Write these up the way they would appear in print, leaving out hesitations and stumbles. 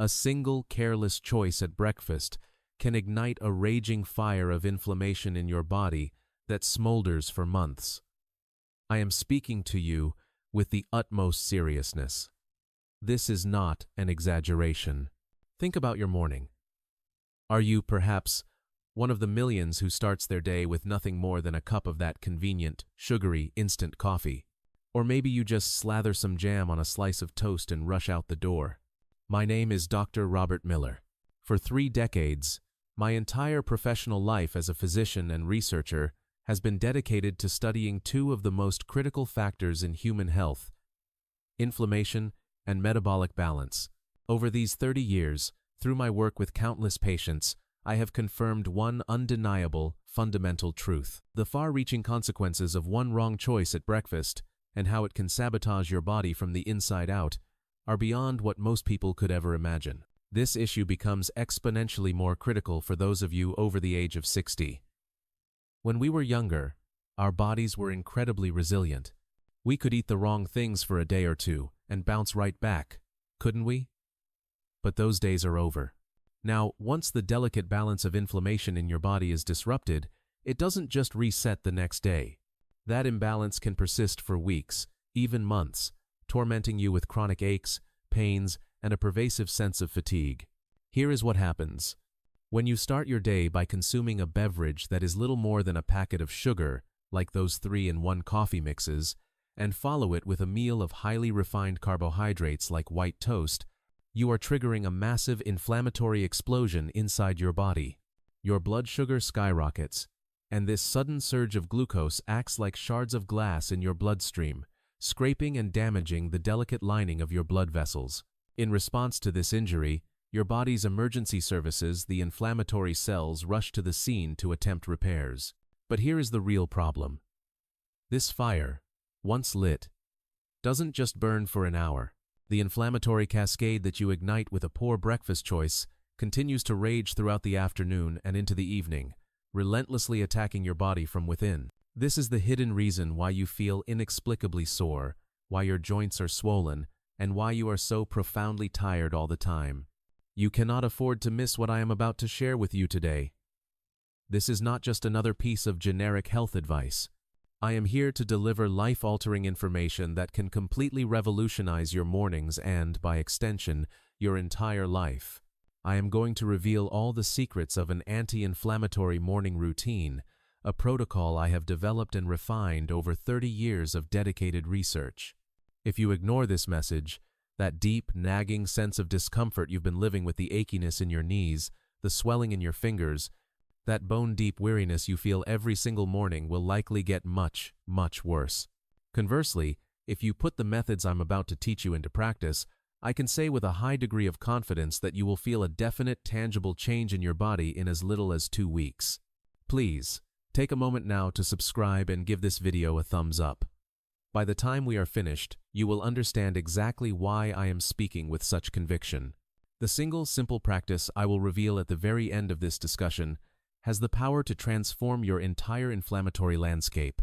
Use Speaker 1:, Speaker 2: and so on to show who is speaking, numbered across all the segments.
Speaker 1: A single careless choice at breakfast can ignite a raging fire of inflammation in your body that smolders for months. I am speaking to you with the utmost seriousness. This is not an exaggeration. Think about your morning. Are you perhaps one of the millions who starts their day with nothing more than a cup of that convenient, sugary, instant coffee? Or maybe you just slather some jam on a slice of toast and rush out the door. My name is Dr. Robert Miller. For 3 decades, my entire professional life as a physician and researcher has been dedicated to studying 2 of the most critical factors in human health: inflammation and metabolic balance. Over these 30 years, through my work with countless patients, I have confirmed one undeniable, fundamental truth: the far-reaching consequences of one wrong choice at breakfast and how it can sabotage your body from the inside out are beyond what most people could ever imagine. This issue becomes exponentially more critical for those of you over the age of 60. When we were younger, our bodies were incredibly resilient. We could eat the wrong things for a day or two and bounce right back, couldn't we? But those days are over. Now, once the delicate balance of inflammation in your body is disrupted, it doesn't just reset the next day. That imbalance can persist for weeks, even months, tormenting you with chronic aches, pains, and a pervasive sense of fatigue. Here is what happens. When you start your day by consuming a beverage that is little more than a packet of sugar, like those 3-in-1 coffee mixes, and follow it with a meal of highly refined carbohydrates like white toast, you are triggering a massive inflammatory explosion inside your body. Your blood sugar skyrockets, and this sudden surge of glucose acts like shards of glass in your bloodstream, scraping and damaging the delicate lining of your blood vessels. In response to this injury, your body's emergency services, the inflammatory cells, rush to the scene to attempt repairs. But here is the real problem. This fire, once lit, doesn't just burn for an hour. The inflammatory cascade that you ignite with a poor breakfast choice continues to rage throughout the afternoon and into the evening, relentlessly attacking your body from within. This is the hidden reason why you feel inexplicably sore, why your joints are swollen, and why you are so profoundly tired all the time. You cannot afford to miss what I am about to share with you today. This is not just another piece of generic health advice. I am here to deliver life-altering information that can completely revolutionize your mornings and, by extension, your entire life. I am going to reveal all the secrets of an anti-inflammatory morning routine, a protocol I have developed and refined over 30 years of dedicated research. If you ignore this message, that deep, nagging sense of discomfort you've been living with, the achiness in your knees, the swelling in your fingers, that bone-deep weariness you feel every single morning will likely get much, much worse. Conversely, if you put the methods I'm about to teach you into practice, I can say with a high degree of confidence that you will feel a definite, tangible change in your body in as little as 2 weeks. Please, take a moment now to subscribe and give this video a thumbs up. By the time we are finished, you will understand exactly why I am speaking with such conviction. The single, simple practice I will reveal at the very end of this discussion has the power to transform your entire inflammatory landscape.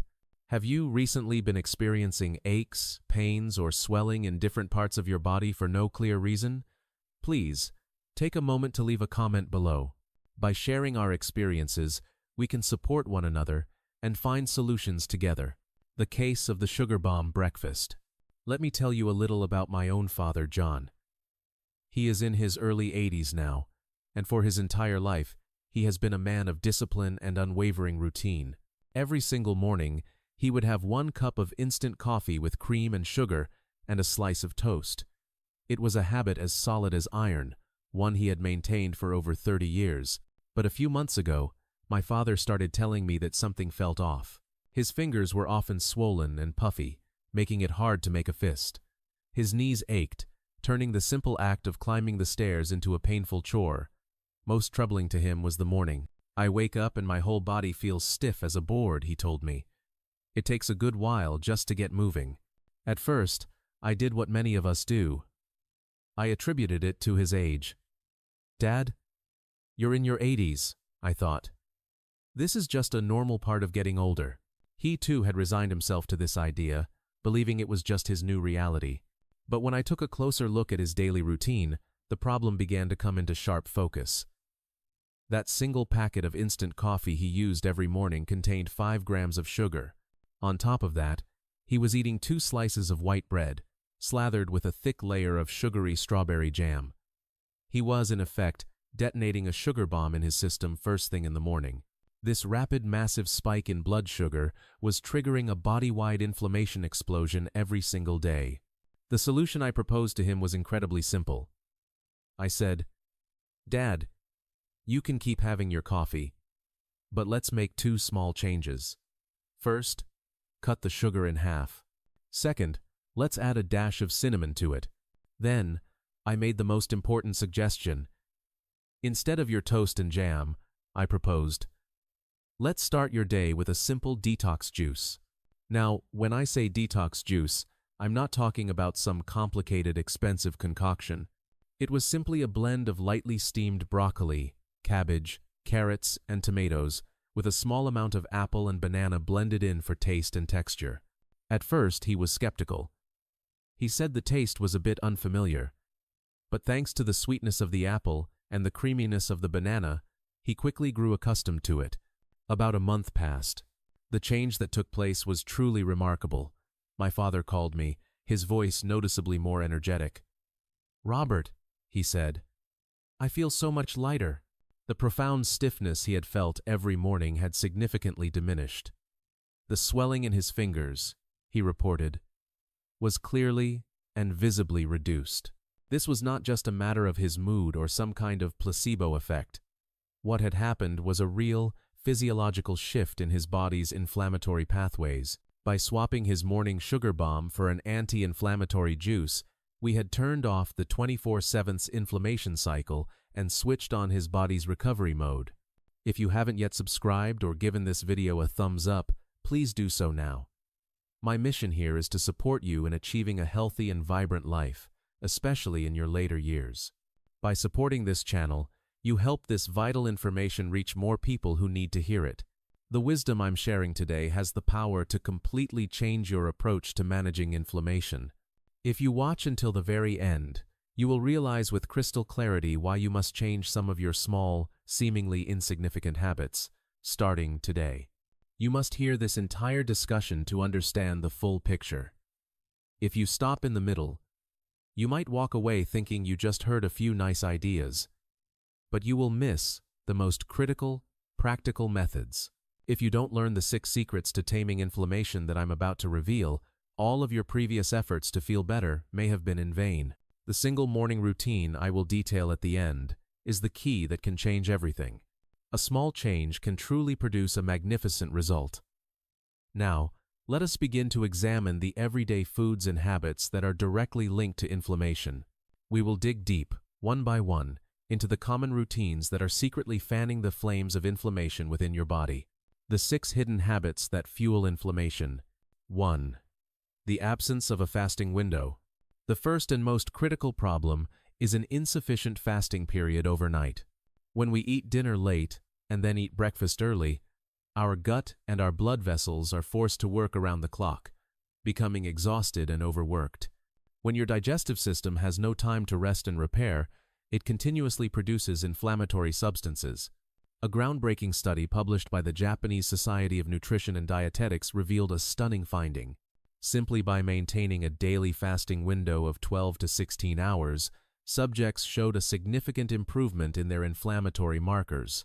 Speaker 1: Have you recently been experiencing aches, pains, or swelling in different parts of your body for no clear reason? Please, take a moment to leave a comment below. By sharing our experiences, we can support one another and find solutions together. The case of the sugar bomb breakfast. Let me tell you a little about my own father, John. He is in his early 80s now, and for his entire life, he has been a man of discipline and unwavering routine. Every single morning, he would have 1 cup of instant coffee with cream and sugar and a slice of toast. It was a habit as solid as iron, one he had maintained for over 30 years. But a few months ago, my father started telling me that something felt off. His fingers were often swollen and puffy, making it hard to make a fist. His knees ached, turning the simple act of climbing the stairs into a painful chore. Most troubling to him was the morning. "I wake up and my whole body feels stiff as a board," he told me. "It takes a good while just to get moving." At first, I did what many of us do. I attributed it to his age. "Dad, you're in your 80s, I thought. This is just a normal part of getting older." He too had resigned himself to this idea, believing it was just his new reality. But when I took a closer look at his daily routine, the problem began to come into sharp focus. That single packet of instant coffee he used every morning contained 5 grams of sugar. On top of that, he was eating 2 slices of white bread, slathered with a thick layer of sugary strawberry jam. He was, in effect, detonating a sugar bomb in his system first thing in the morning. This rapid, massive spike in blood sugar was triggering a body-wide inflammation explosion every single day. The solution I proposed to him was incredibly simple. I said, "Dad, you can keep having your coffee, but let's make 2 small changes. First, cut the sugar in half. Second, let's add a dash of cinnamon to it." Then, I made the most important suggestion. Instead of your toast and jam, I proposed, let's start your day with a simple detox juice. Now, when I say detox juice, I'm not talking about some complicated, expensive concoction. It was simply a blend of lightly steamed broccoli, cabbage, carrots, and tomatoes, with a small amount of apple and banana blended in for taste and texture. At first, he was skeptical. He said the taste was a bit unfamiliar. But thanks to the sweetness of the apple and the creaminess of the banana, he quickly grew accustomed to it. About a month passed. The change that took place was truly remarkable. My father called me, his voice noticeably more energetic. "Robert," he said, "I feel so much lighter." The profound stiffness he had felt every morning had significantly diminished. The swelling in his fingers, he reported, was clearly and visibly reduced. This was not just a matter of his mood or some kind of placebo effect. What had happened was a real, physiological shift in his body's inflammatory pathways. By swapping his morning sugar bomb for an anti-inflammatory juice, we had turned off the 24/7 inflammation cycle and switched on his body's recovery mode. If you haven't yet subscribed or given this video a thumbs up, please do so now. My mission here is to support you in achieving a healthy and vibrant life, especially in your later years. By supporting this channel, you help this vital information reach more people who need to hear it. The wisdom I'm sharing today has the power to completely change your approach to managing inflammation. If you watch until the very end, you will realize with crystal clarity why you must change some of your small, seemingly insignificant habits, starting today. You must hear this entire discussion to understand the full picture. If you stop in the middle, you might walk away thinking you just heard a few nice ideas, but you will miss the most critical, practical methods. If you don't learn the 6 secrets to taming inflammation that I'm about to reveal, all of your previous efforts to feel better may have been in vain. The single morning routine I will detail at the end is the key that can change everything. A small change can truly produce a magnificent result. Now, let us begin to examine the everyday foods and habits that are directly linked to inflammation. We will dig deep, one by one, into the common routines that are secretly fanning the flames of inflammation within your body. The 6 hidden habits that fuel inflammation. 1. The absence of a fasting window. The first and most critical problem is an insufficient fasting period overnight. When we eat dinner late and then eat breakfast early, our gut and our blood vessels are forced to work around the clock, becoming exhausted and overworked. When your digestive system has no time to rest and repair, it continuously produces inflammatory substances. A groundbreaking study published by the Japanese Society of Nutrition and Dietetics revealed a stunning finding. Simply by maintaining a daily fasting window of 12 to 16 hours, subjects showed a significant improvement in their inflammatory markers.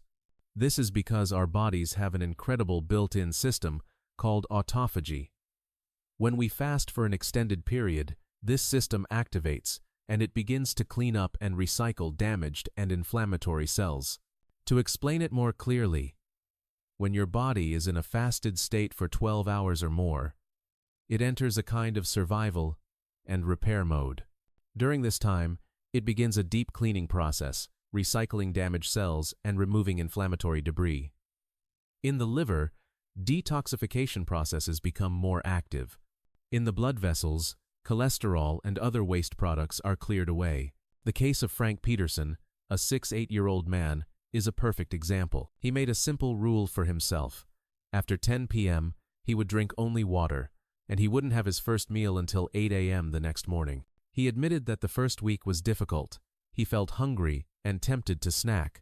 Speaker 1: This is because our bodies have an incredible built-in system called autophagy. When we fast for an extended period, this system activates, and it begins to clean up and recycle damaged and inflammatory cells. To explain it more clearly, when your body is in a fasted state for 12 hours or more, it enters a kind of survival and repair mode. During this time, it begins a deep cleaning process, recycling damaged cells and removing inflammatory debris. In the liver, detoxification processes become more active. In the blood vessels, cholesterol and other waste products are cleared away. The case of Frank Peterson, a 6'8" man, is a perfect example. He made a simple rule for himself. After 10 p.m., he would drink only water, and he wouldn't have his first meal until 8 a.m. the next morning. He admitted that the first week was difficult. he felt hungry and tempted to snack.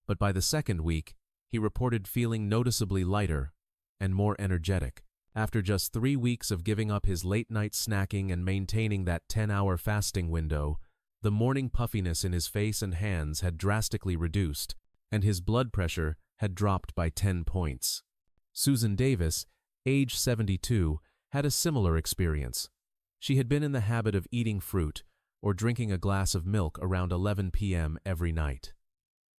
Speaker 1: But by the second week, he reported feeling noticeably lighter and more energetic. After just 3 weeks of giving up his late-night snacking and maintaining that 10-hour fasting window, the morning puffiness in his face and hands had drastically reduced, and his blood pressure had dropped by 10 points. Susan Davis, age 72, had a similar experience. She had been in the habit of eating fruit or drinking a glass of milk around 11 p.m. every night.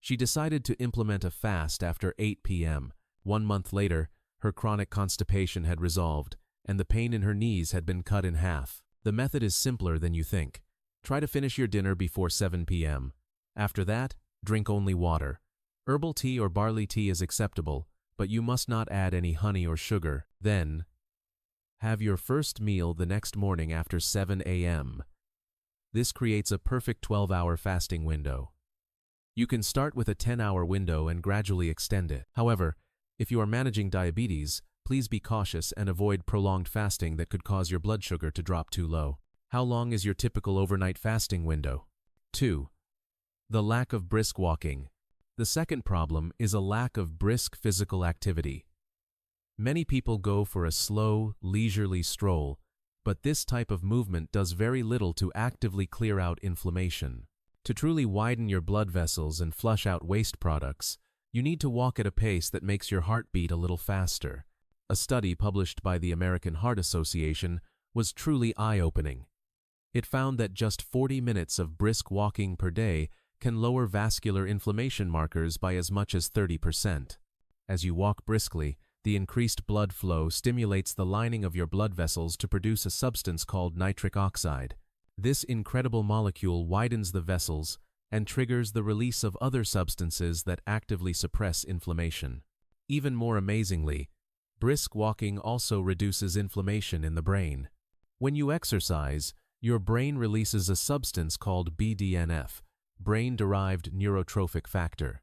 Speaker 1: She decided to implement a fast after 8 p.m. 1 month later, her chronic constipation had resolved, and the pain in her knees had been cut in half. The method is simpler than you think. Try to finish your dinner before 7 p.m. After that, drink only water. Herbal tea or barley tea is acceptable, but you must not add any honey or sugar. Then, have your first meal the next morning after 7 a.m. This creates a perfect 12-hour fasting window. You can start with a 10-hour window and gradually extend it. However, if you are managing diabetes, please be cautious and avoid prolonged fasting that could cause your blood sugar to drop too low. How long is your typical overnight fasting window? 2. The lack of brisk walking. The second problem is a lack of brisk physical activity. Many people go for a slow, leisurely stroll, but this type of movement does very little to actively clear out inflammation. To truly widen your blood vessels and flush out waste products, you need to walk at a pace that makes your heart beat a little faster. A study published by the American Heart Association was truly eye-opening. It found that just 40 minutes of brisk walking per day can lower vascular inflammation markers by as much as 30%. As you walk briskly, the increased blood flow stimulates the lining of your blood vessels to produce a substance called nitric oxide. This incredible molecule widens the vessels and triggers the release of other substances that actively suppress inflammation. Even more amazingly, brisk walking also reduces inflammation in the brain. When you exercise, your brain releases a substance called BDNF, brain-derived neurotrophic factor,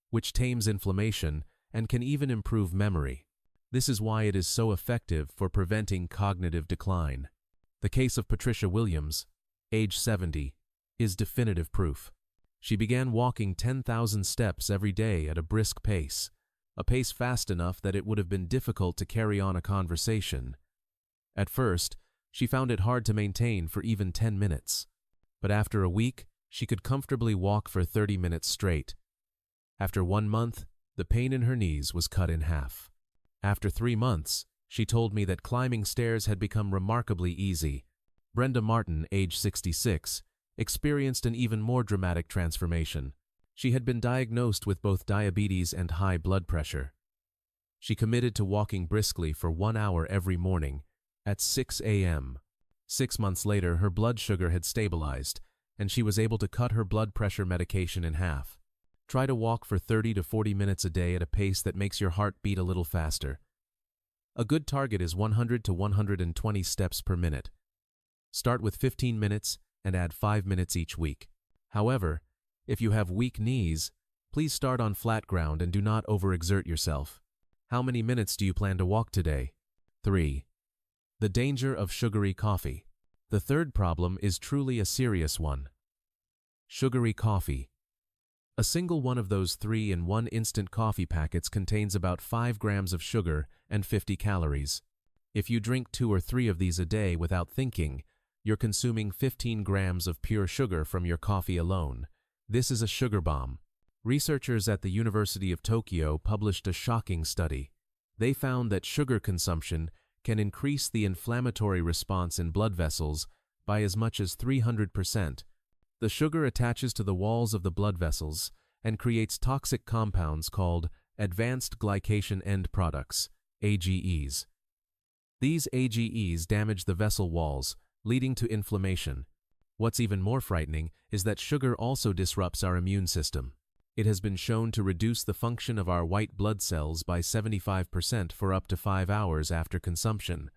Speaker 1: which tames inflammation and can even improve memory. This is why it is so effective for preventing cognitive decline. The case of Patricia Williams, age 70, is definitive proof. She began walking 10,000 steps every day at a brisk pace, a pace fast enough that it would have been difficult to carry on a conversation. At first, she found it hard to maintain for even 10 minutes, but after a week, she could comfortably walk for 30 minutes straight. After 1 month, the pain in her knees was cut in half. After 3 months, she told me that climbing stairs had become remarkably easy. Brenda Martin, age 66, experienced an even more dramatic transformation. She had been diagnosed with both diabetes and high blood pressure. She committed to walking briskly for 1 hour every morning at 6 a.m. 6 months later, her blood sugar had stabilized, and she was able to cut her blood pressure medication in half. Try to walk for 30 to 40 minutes a day at a pace that makes your heart beat a little faster. A good target is 100 to 120 steps per minute. Start with 15 minutes and add 5 minutes each week. However, if you have weak knees, please start on flat ground and do not overexert yourself. How many minutes do you plan to walk today? 3. The danger of sugary coffee. The third problem is truly a serious one. Sugary coffee. A single one of those 3-in-1 instant coffee packets contains about 5 grams of sugar and 50 calories. If you drink 2 or 3 of these a day without thinking, you're consuming 15 grams of pure sugar from your coffee alone. This is a sugar bomb. Researchers at the University of Tokyo published a shocking study. They found that sugar consumption can increase the inflammatory response in blood vessels by as much as 300%. The sugar attaches to the walls of the blood vessels and creates toxic compounds called advanced glycation end products, AGEs. These AGEs damage the vessel walls, leading to inflammation. What's even more frightening is that sugar also disrupts our immune system. It has been shown to reduce the function of our white blood cells by 75% for up to 5 hours after consumption.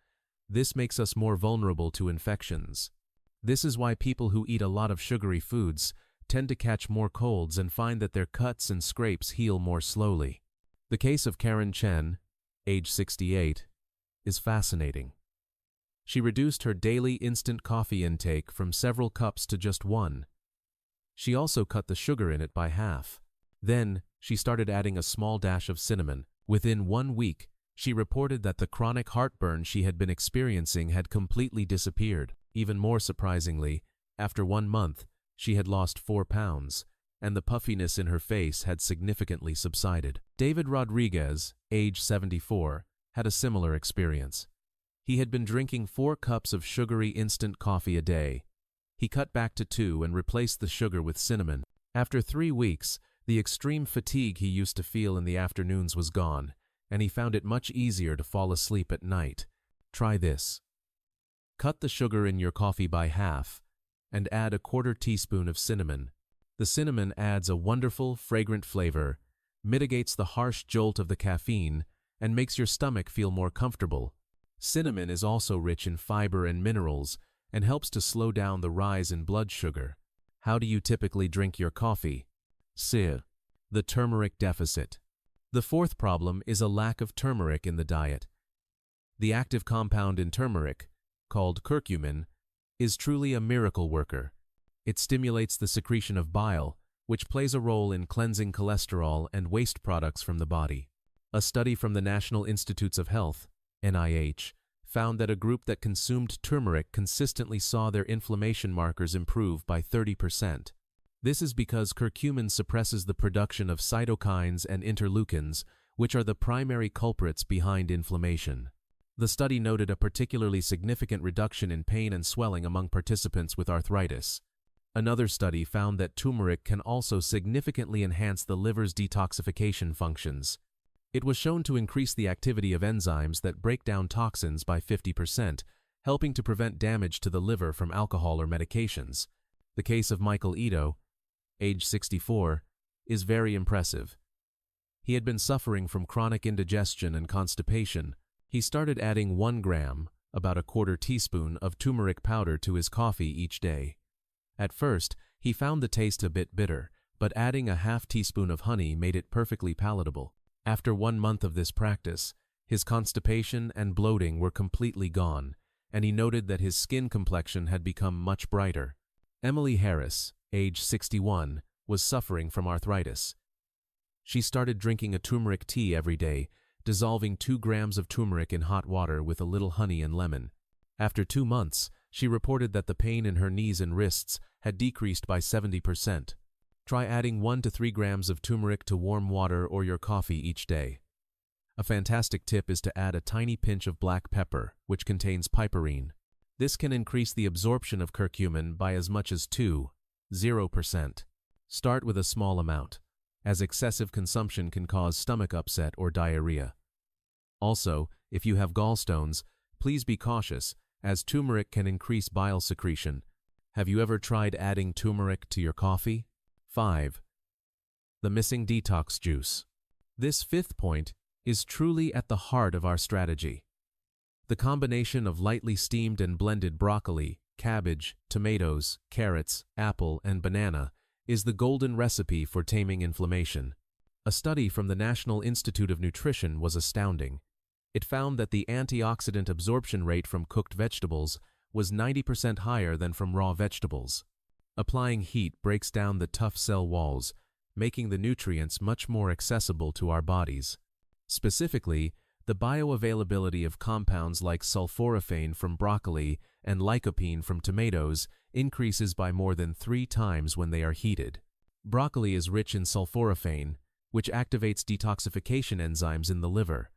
Speaker 1: This makes us more vulnerable to infections. This is why people who eat a lot of sugary foods tend to catch more colds and find that their cuts and scrapes heal more slowly. The case of Karen Chen, age 68, is fascinating. She reduced her daily instant coffee intake from several cups to just 1. She also cut the sugar in it by half. Then, she started adding a small dash of cinnamon. Within 1 week, she reported that the chronic heartburn she had been experiencing had completely disappeared. Even more surprisingly, after 1 month, she had lost 4 pounds, and the puffiness in her face had significantly subsided. David Rodriguez, age 74, had a similar experience. He had been drinking 4 cups of sugary instant coffee a day. He cut back to 2 and replaced the sugar with cinnamon. After 3 weeks, the extreme fatigue he used to feel in the afternoons was gone, and he found it much easier to fall asleep at night. Try this. Cut the sugar in your coffee by half, and add a 1/4 teaspoon of cinnamon. The cinnamon adds a wonderful, fragrant flavor, mitigates the harsh jolt of the caffeine, and makes your stomach feel more comfortable. Cinnamon is also rich in fiber and minerals and helps to slow down the rise in blood sugar. How do you typically drink your coffee? C. The turmeric deficit. The fourth problem is a lack of turmeric in the diet. The active compound in turmeric, called curcumin, is truly a miracle worker. It stimulates the secretion of bile, which plays a role in cleansing cholesterol and waste products from the body. A study from the National Institutes of Health, NIH, found that a group that consumed turmeric consistently saw their inflammation markers improve by 30%. This is because curcumin suppresses the production of cytokines and interleukins, which are the primary culprits behind inflammation. The study noted a particularly significant reduction in pain and swelling among participants with arthritis. Another study found that turmeric can also significantly enhance the liver's detoxification functions. It was shown to increase the activity of enzymes that break down toxins by 50%, helping to prevent damage to the liver from alcohol or medications. The case of Michael Ito, age 64, is very impressive. He had been suffering from chronic indigestion and constipation. He started adding 1 gram, about a 1/4 teaspoon, of turmeric powder to his coffee each day. At first, he found the taste a bit bitter, but adding a ½ teaspoon of honey made it perfectly palatable. After 1 month of this practice, his constipation and bloating were completely gone, and he noted that his skin complexion had become much brighter. Emily Harris, age 61, was suffering from arthritis. She started drinking a turmeric tea every day, dissolving 2 grams of turmeric in hot water with a little honey and lemon. After 2 months, she reported that the pain in her knees and wrists had decreased by 70%. Try adding 1 to 3 grams of turmeric to warm water or your coffee each day. A fantastic tip is to add a tiny pinch of black pepper, which contains piperine. This can increase the absorption of curcumin by as much as 0%. Start with a small amount, as excessive consumption can cause stomach upset or diarrhea. Also, if you have gallstones, please be cautious, as turmeric can increase bile secretion. Have you ever tried adding turmeric to your coffee? 5. The missing detox juice. This 5th point is truly at the heart of our strategy. The combination of lightly steamed and blended broccoli, cabbage, tomatoes, carrots, apple, and banana is the golden recipe for taming inflammation. A study from the National Institute of Nutrition was astounding. It found that the antioxidant absorption rate from cooked vegetables was 90% higher than from raw vegetables. Applying heat breaks down the tough cell walls, making the nutrients much more accessible to our bodies. Specifically, the bioavailability of compounds like sulforaphane from broccoli and lycopene from tomatoes increases by more than 3 times when they are heated. Broccoli is rich in sulforaphane, which activates detoxification enzymes in the liver.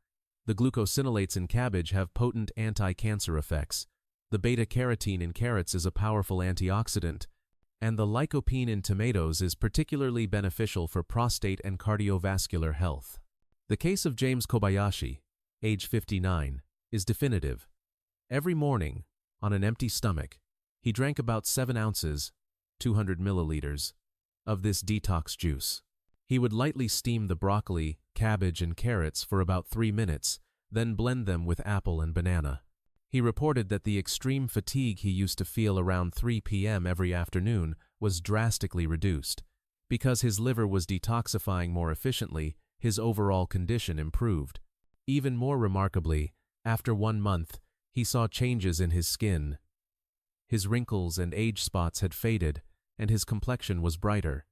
Speaker 1: The glucosinolates in cabbage have potent anti-cancer effects. The beta-carotene in carrots is a powerful antioxidant, and the lycopene in tomatoes is particularly beneficial for prostate and cardiovascular health. The case of James Kobayashi, age 59, is definitive. Every morning, on an empty stomach, he drank about 7 ounces, 200 milliliters, of this detox juice. He would lightly steam the broccoli, cabbage, and carrots for about 3 minutes, then blend them with apple and banana. He reported that the extreme fatigue he used to feel around 3 p.m. every afternoon was drastically reduced. Because his liver was detoxifying more efficiently, his overall condition improved. Even more remarkably, after 1 month, he saw changes in his skin. His wrinkles and age spots had faded, and his complexion was brighter.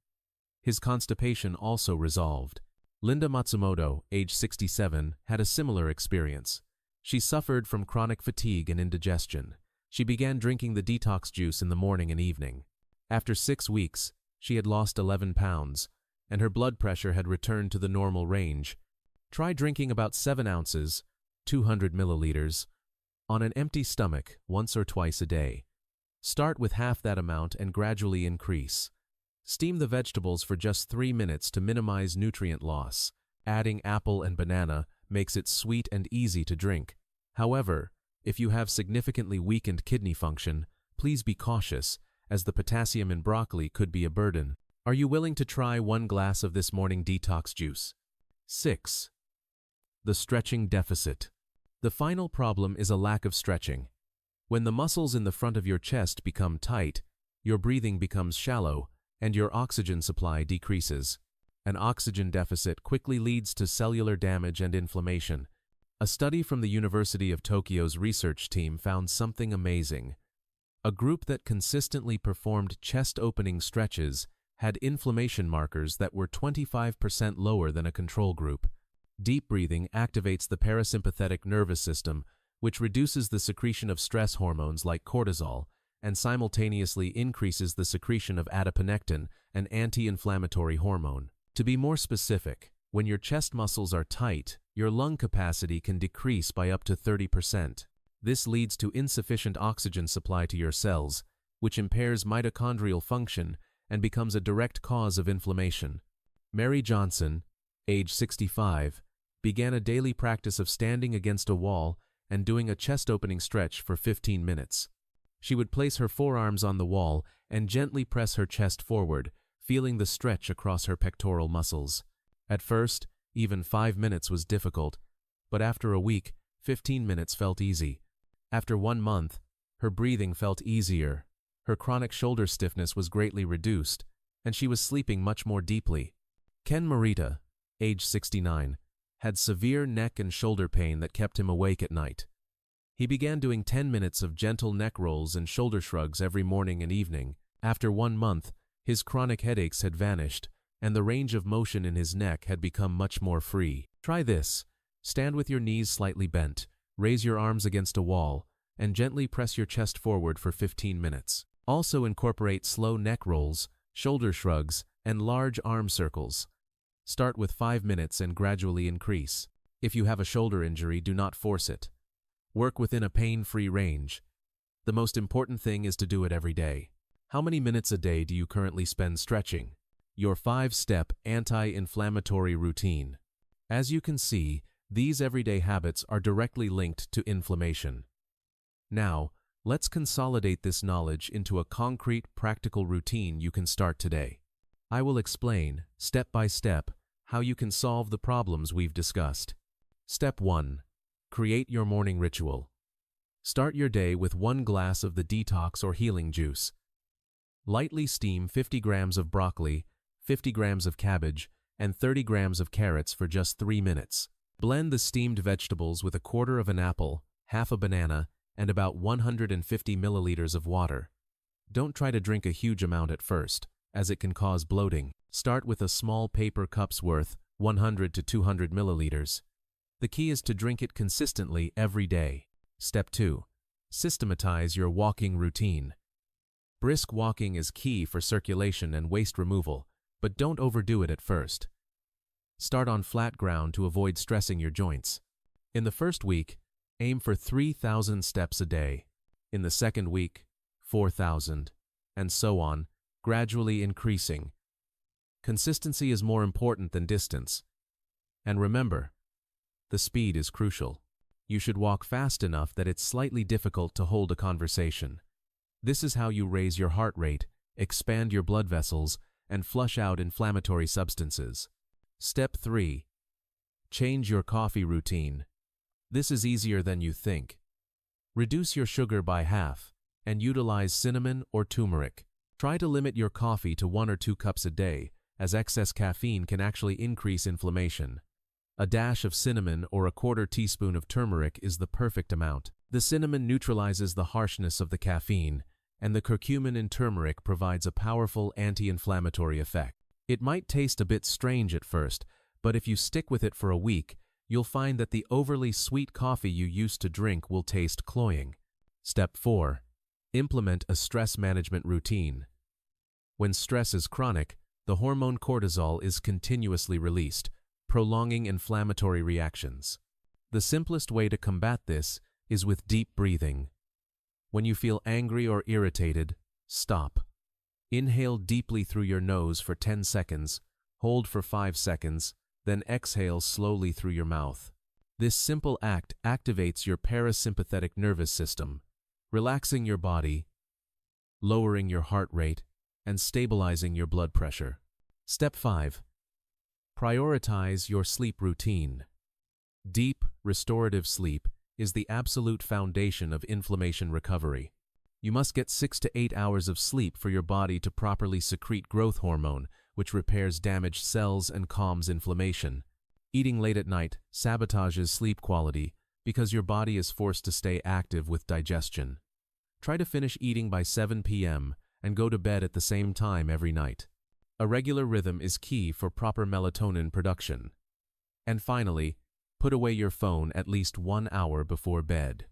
Speaker 1: His constipation also resolved. Linda Matsumoto, age 67, had a similar experience. She suffered from chronic fatigue and indigestion. She began drinking the detox juice in the morning and evening. After 6 weeks, she had lost 11 pounds, and her blood pressure had returned to the normal range. Try drinking about 7 ounces, 200 milliliters, on an empty stomach once or twice a day. Start with half that amount and gradually increase. Steam the vegetables for just 3 minutes to minimize nutrient loss. Adding apple and banana makes it sweet and easy to drink. However, if you have significantly weakened kidney function, please be cautious, as the potassium in broccoli could be a burden. Are you willing to try 1 glass of this morning detox juice? 6. The stretching deficit. The final problem is a lack of stretching. When the muscles in the front of your chest become tight, your breathing becomes shallow, and your oxygen supply decreases. An oxygen deficit quickly leads to cellular damage and inflammation. A study from the University of Tokyo's research team found something amazing. A group that consistently performed chest-opening stretches had inflammation markers that were 25% lower than a control group. Deep breathing activates the parasympathetic nervous system, which reduces the secretion of stress hormones like cortisol, and simultaneously increases the secretion of adiponectin, an anti-inflammatory hormone. To be more specific, when your chest muscles are tight, your lung capacity can decrease by up to 30%. This leads to insufficient oxygen supply to your cells, which impairs mitochondrial function and becomes a direct cause of inflammation. Mary Johnson, age 65, began a daily practice of standing against a wall and doing a chest-opening stretch for 15 minutes. She would place her forearms on the wall and gently press her chest forward, feeling the stretch across her pectoral muscles. At first, even 5 minutes was difficult, but after a week, 15 minutes felt easy. After 1 month, her breathing felt easier, her chronic shoulder stiffness was greatly reduced, and she was sleeping much more deeply. Ken Morita, age 69, had severe neck and shoulder pain that kept him awake at night. He began doing 10 minutes of gentle neck rolls and shoulder shrugs every morning and evening. After 1 month, his chronic headaches had vanished, and the range of motion in his neck had become much more free. Try this. Stand with your knees slightly bent, raise your arms against a wall, and gently press your chest forward for 15 minutes. Also incorporate slow neck rolls, shoulder shrugs, and large arm circles. Start with 5 minutes and gradually increase. If you have a shoulder injury, do not force it. Work within a pain-free range. The most important thing is to do it every day. How many minutes a day do you currently spend stretching? Your 5-step anti-inflammatory routine. As you can see, these everyday habits are directly linked to inflammation. Now, let's consolidate this knowledge into a concrete, practical routine you can start today. I will explain, step by step, how you can solve the problems we've discussed. Step 1. Create your morning ritual. Start your day with 1 glass of the detox or healing juice. Lightly steam 50 grams of broccoli, 50 grams of cabbage, and 30 grams of carrots for just 3 minutes. Blend the steamed vegetables with 1/4 of an apple, half a banana, and about 150 milliliters of water. Don't try to drink a huge amount at first, as it can cause bloating. Start with a small paper cup's worth, 100 to 200 milliliters. The key is to drink it consistently every day. Step 2. Systematize your walking routine. Brisk walking is key for circulation and waste removal, but don't overdo it at first. Start on flat ground to avoid stressing your joints. In the first week, aim for 3,000 steps a day. In the second week, 4,000, and so on, gradually increasing. Consistency is more important than distance. And remember, the speed is crucial. You should walk fast enough that it's slightly difficult to hold a conversation. This is how you raise your heart rate, expand your blood vessels, and flush out inflammatory substances. Step 3. Change your coffee routine. This is easier than you think. Reduce your sugar by half and utilize cinnamon or turmeric. Try to limit your coffee to 1 or 2 cups a day, as excess caffeine can actually increase inflammation. A dash of cinnamon or 1/4 teaspoon of turmeric is the perfect amount. The cinnamon neutralizes the harshness of the caffeine, and the curcumin in turmeric provides a powerful anti-inflammatory effect. It might taste a bit strange at first, but if you stick with it for a week, you'll find that the overly sweet coffee you used to drink will taste cloying. Step 4. Implement a stress management routine. When stress is chronic, the hormone cortisol is continuously released, prolonging inflammatory reactions. The simplest way to combat this is with deep breathing. When you feel angry or irritated, stop. Inhale deeply through your nose for 10 seconds, hold for 5 seconds, then exhale slowly through your mouth. This simple act activates your parasympathetic nervous system, relaxing your body, lowering your heart rate, and stabilizing your blood pressure. Step 5. Prioritize your sleep routine. Deep, restorative sleep is the absolute foundation of inflammation recovery. You must get 6 to 8 hours of sleep for your body to properly secrete growth hormone, which repairs damaged cells and calms inflammation. Eating late at night sabotages sleep quality because your body is forced to stay active with digestion. Try to finish eating by 7 p.m. and go to bed at the same time every night. A regular rhythm is key for proper melatonin production. And finally, put away your phone at least 1 hour before bed.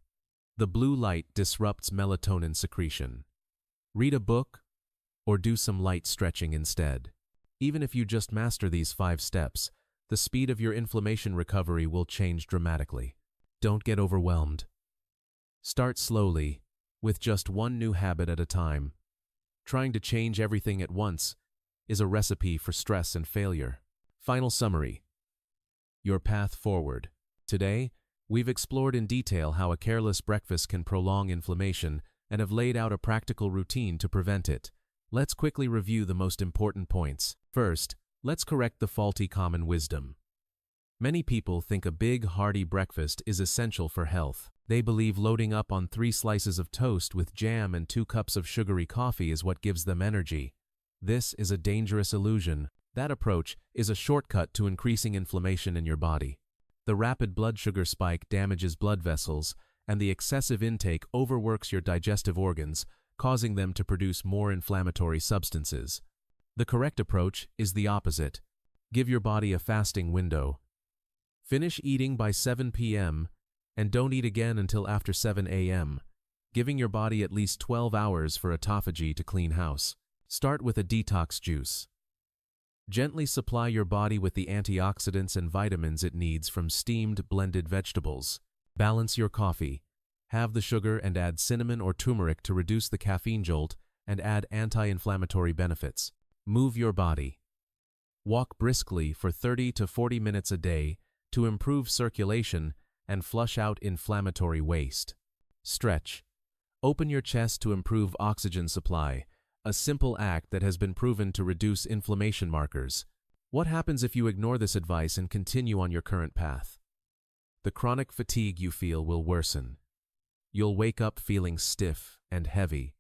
Speaker 1: The blue light disrupts melatonin secretion. Read a book or do some light stretching instead. Even if you just master these 5 steps, the speed of your inflammation recovery will change dramatically. Don't get overwhelmed. Start slowly, with just one new habit at a time. Trying to change everything at once is a recipe for stress and failure. Final summary. Your path forward. Today, we've explored in detail how a careless breakfast can prolong inflammation and have laid out a practical routine to prevent it. Let's quickly review the most important points. First, let's correct the faulty common wisdom. Many people think a big, hearty breakfast is essential for health. They believe loading up on 3 slices of toast with jam and 2 cups of sugary coffee is what gives them energy. This is a dangerous illusion. That approach is a shortcut to increasing inflammation in your body. The rapid blood sugar spike damages blood vessels, and the excessive intake overworks your digestive organs, causing them to produce more inflammatory substances. The correct approach is the opposite. Give your body a fasting window. Finish eating by 7 p.m. and don't eat again until after 7 a.m., giving your body at least 12 hours for autophagy to clean house. Start with a detox juice. Gently supply your body with the antioxidants and vitamins it needs from steamed, blended vegetables. Balance your coffee. Have the sugar and add cinnamon or turmeric to reduce the caffeine jolt and add anti-inflammatory benefits. Move your body. Walk briskly for 30 to 40 minutes a day to improve circulation and flush out inflammatory waste. Stretch. Open your chest to improve oxygen supply, a simple act that has been proven to reduce inflammation markers. What happens if you ignore this advice and continue on your current path? The chronic fatigue you feel will worsen. You'll wake up feeling stiff and heavy,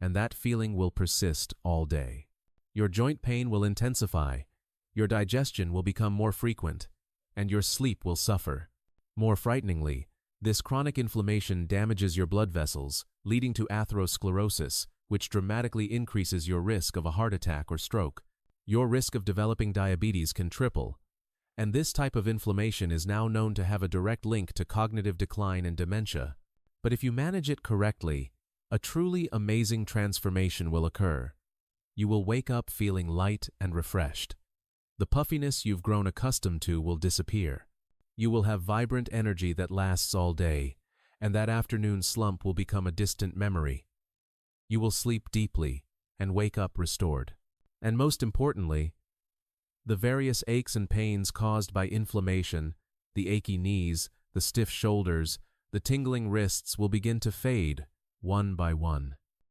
Speaker 1: and that feeling will persist all day. Your joint pain will intensify, your digestion will become more frequent, and your sleep will suffer. More frighteningly, this chronic inflammation damages your blood vessels, leading to atherosclerosis, which dramatically increases your risk of a heart attack or stroke. Your risk of developing diabetes can triple, and this type of inflammation is now known to have a direct link to cognitive decline and dementia. But if you manage it correctly, a truly amazing transformation will occur. You will wake up feeling light and refreshed. The puffiness you've grown accustomed to will disappear. You will have vibrant energy that lasts all day, and that afternoon slump will become a distant memory. You will sleep deeply and wake up restored. And most importantly, the various aches and pains caused by inflammation, the achy knees, the stiff shoulders, the tingling wrists will begin to fade one by one.